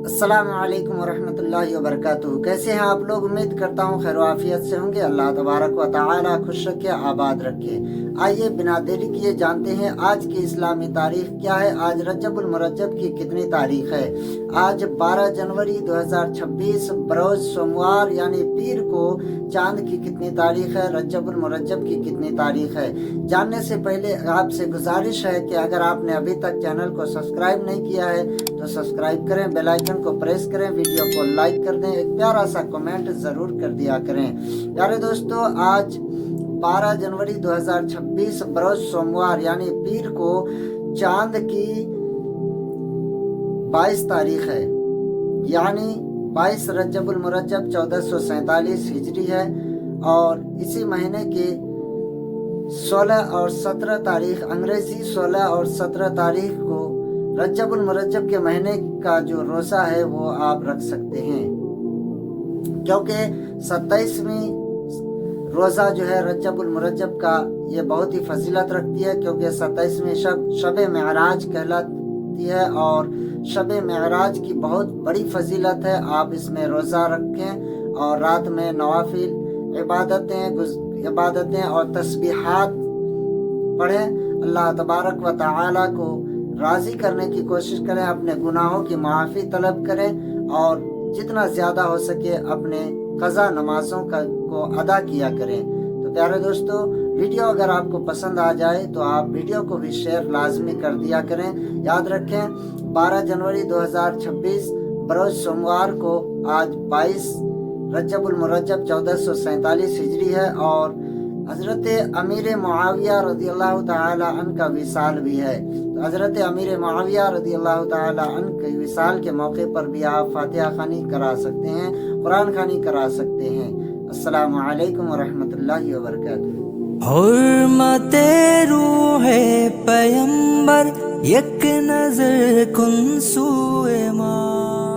अस्सलामु अलैकुम वरहमतुल्लाहि वबरकातुहू। कैसे हैं आप लोग? उम्मीद करता हूँ खैर आफियत से होंगे। अल्लाह तबारक व तआला खुश रखे, आबाद रखे। आइए बिना देरी किए जानते हैं आज की इस्लामी तारीख क्या है। आज रजबुल मुरज्जब की कितनी तारीख है? आज 12 जनवरी 2026 बरोज सोमवार यानी पीर को चांद की कितनी तारीख है, रजबुल मुरज्जब की कितनी तारीख है। जानने से पहले आपसे गुजारिश है कि अगर आपने अभी तक चैनल को सब्सक्राइब नहीं किया है तो सब्सक्राइब करें, बेल आइकन को प्रेस करें, वीडियो को लाइक कर दें, एक प्यारा सा कमेंट जरूर कर दिया करें। प्यारे दोस्तों, आज 12 जनवरी 2026 बरोज सोमवार यानी पीर को चांद की 22 तारीख है, यानी 22 रजबुल मुरज्जब 1447 हिजरी है। और इसी महीने के 16 और 17 तारीख, अंग्रेजी 16 और 17 तारीख को रजबुल मुरज्जब के महीने का जो रोज़ा है वो आप रख सकते हैं, क्योंकि 27वीं रोज़ा जो है रजबुल मुरज्जब का ये बहुत ही फजीलत रखती है, क्योंकि 27वीं शब मेराज कहलाती है और शब मेराज की बहुत बड़ी फजीलत है। आप इसमें रोज़ा रखें और रात में नवाफिल इबादतें और तस्बीहात पढ़ें। अल्लाह तबारक व तआला को राज़ी करने की कोशिश करें, अपने गुनाहों की माफ़ी तलब करें और जितना ज़्यादा हो सके अपने क़ज़ा नमाज़ों को अदा किया करें। तो प्यारे दोस्तों, वीडियो अगर आपको पसंद आ जाए तो आप वीडियो को भी शेयर लाजमी कर दिया करें। याद रखें 12 जनवरी 2026 बरोज सोमवार को आज 22 रजबुल मुरज्जब 1447 हिजरी है और हज़रत अमीर मुआविया रज़ियल्लाहु ताला अन्हु का विसाल भी है। तो हज़रत अमीर मुआविया रज़ियल्लाहु ताला अन्हु के विसाल के मौके पर भी आप फातिहा ख़ानी करा सकते हैं, कुरान ख़ानी करा सकते हैं। अस्सलामु अलैकुम वरहमतुल्लाहि वबरकातुहू। हुर्मते रूहे पैगंबर, एक नजर कुन सूए माँ।